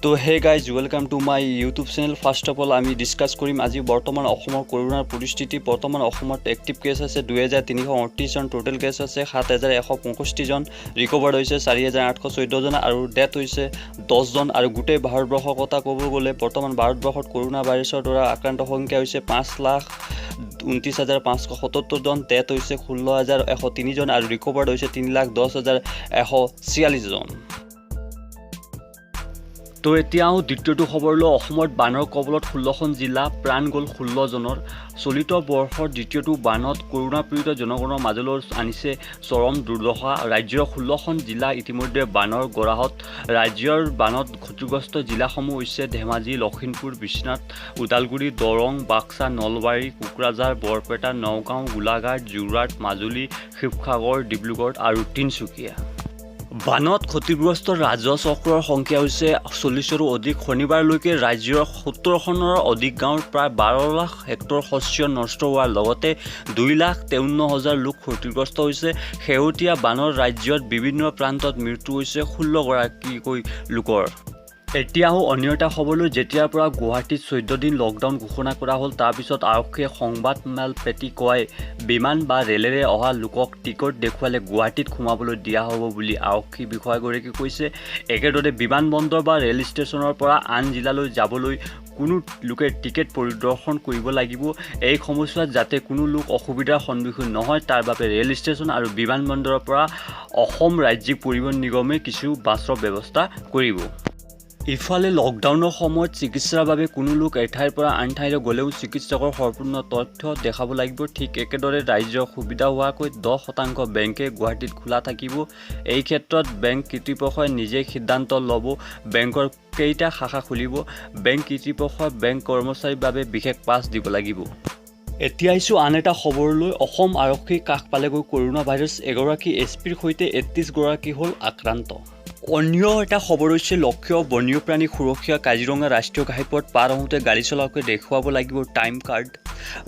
তো hey guys welcome to my YouTube channel. First of all আমি discuss কৰিম আজি বৰ্তমান অসমৰ কৰোণাৰ পৰিস্থিতি। বৰ্তমান অসমত এক্টিভ কেছ আছে 2338 জন, টোটেল কেছ আছে 7165 জন, ৰিকভাৰ্ড হৈছে 4814 জন আৰু ডেথ হৈছে 10 জন। আৰু গোটেই ভাৰতবৰ্ষৰ কথা ক'ব গ'লে বৰ্তমান ভাৰতবৰ্ষত কৰোণা ভাইৰাছৰ দ্বাৰা আক্ৰান্ত সংখ্যা হৈছে 5,29,577 জন, ডেথ হৈছে 16,103 জন আৰু ৰিকভাৰ্ড হৈছে 3,10,146 জন। তো এতিয়াও দ্বিতীয়টো খবৰলৈ অসমত বানৰ কবলত 16খন জিলা, প্ৰাণ গ'ল 16 জনৰ। চলিত বৰ্ষৰ দ্বিতীয়টো বানত কৰোণা পীড়িত জনগণৰ মাজলৈ আনিছে চৰম দুৰ্দশা। ৰাজ্যৰ 16খন জিলা ইতিমধ্যে বানৰ গৰাহত। ৰাজ্যৰ বানত ক্ষতিগ্ৰস্ত জিলাসমূহ হৈছে ধেমাজি, লখিমপুৰ, বিশ্বনাথ, ওদালগুৰি, দৰং, বাক্সা, নলবাৰী, কোকৰাঝাৰ, বৰপেটা, নগাঁও, গোলাঘাট, যোৰহাট, মাজুলী, শিৱসাগৰ, ডিব্ৰুগড় আৰু তিনিচুকীয়া। বানত ক্ষতিগ্ৰস্ত ৰাজহ চক্ৰৰ সংখ্যা হৈছে 40ৰো অধিক। শনিবাৰলৈকে ৰাজ্যৰ 70খনৰ অধিক গাঁৱৰ প্ৰায় 12 লাখ হেক্টৰ শস্য নষ্ট হোৱাৰ লগতে 2,53,000 লোক ক্ষতিগ্ৰস্ত হৈছে। শেহতীয়া বানৰ ৰাজ্যত বিভিন্ন প্ৰান্তত মৃত্যু হৈছে 16 গৰাকীকৈ লোকৰ। এতিয়াও অন্য এটা খবৰলৈ, যেতিয়াৰ পৰা গুৱাহাটীত 14 দিন লকডাউন ঘোষণা কৰা হ'ল তাৰপিছত আৰক্ষীয়ে সংবাদমেল পাতি কয় বিমান বা ৰেলেৰে অহা লোকক টিকট দেখুৱালে গুৱাহাটীত সোমাবলৈ দিয়া হ'ব বুলি আৰক্ষী বিষয়াগৰাকীয়ে কৈছে। একেদৰে বিমানবন্দৰ বা ৰেল ষ্টেচনৰ পৰা আন জিলালৈ যাবলৈ কোনো লোকে টিকেট পৰিদৰ্শন কৰিব লাগিব। এই সময়ছোৱাত যাতে কোনো লোক অসুবিধাৰ সন্মুখীন নহয় তাৰ বাবে ৰেল ষ্টেচন আৰু বিমানবন্দৰৰ পৰা অসম ৰাজ্যিক পৰিবহণ নিগমে কিছু বাছৰ ব্যৱস্থা কৰিব। ইফালে লকডাউনৰ সময়ত চিকিৎসাৰ বাবে কোনো লোক এঠাইৰ পৰা আন ঠাইলৈ গ'লেও চিকিৎসকৰ সম্পূৰ্ণ তথ্য দেখাব লাগিব। ঠিক একেদৰে ৰাইজৰ সুবিধা হোৱাকৈ 10% বেংকে গুৱাহাটীত খোলা থাকিব। এই ক্ষেত্ৰত বেংক কৰ্তৃপক্ষই নিজেই সিদ্ধান্ত ল'ব বেংকৰ কেইটা শাখা খুলিব। বেংক কৰ্তৃপক্ষই বেংক কৰ্মচাৰীৰ বাবে বিশেষ পাছ দিব লাগিব। এতিয়া আহিছোঁ আন এটা খবৰলৈ। অসম আৰক্ষীৰ কাষ পালেগৈ কৰোণা ভাইৰাছ। এগৰাকী এছপিৰ সৈতে 31 গৰাকী হ'ল আক্ৰান্ত। অন্য এটা খবৰ হৈছে লক্ষ্য বন্যপ্ৰাণী সুৰক্ষা। কাজিৰঙা ৰাষ্ট্ৰীয় ঘাইপথ পাৰ হওঁতে গাড়ী চলাওঁতে দেখুৱাব লাগিব টাইম কাৰ্ড।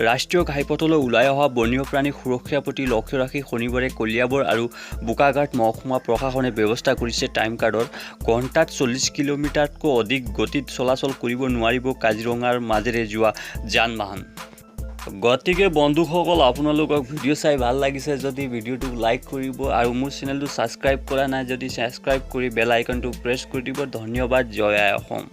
ৰাষ্ট্ৰীয় ঘাইপথলৈ ওলাই অহা বন্যপ্ৰাণী সুৰক্ষাৰ প্ৰতি লক্ষ্য ৰাখি শনিবাৰে কলিয়াবৰ আৰু বোকাঘাট মহকুমা প্ৰশাসনে ব্যৱস্থা কৰিছে টাইম কাৰ্ডৰ। ঘণ্টাত 40 কিলোমিটাৰতকৈ অধিক গতিত চলাচল কৰিব নোৱাৰিব কাজিৰঙাৰ মাজেৰে যোৱা যান বাহন। গতিকে বন্ধুসকল, আপোনালোকক ভিডিঅ' চাই ভাল লাগিছে যদি ভিডিঅ'টো লাইক কৰিব আৰু মোৰ চেনেলটো ছাবস্ক্ৰাইব কৰা নাই যদি ছাবস্ক্ৰাইব কৰি বেল আইকনটো প্ৰেছ কৰি দিব। ধন্যবাদ। জয় আই অসম।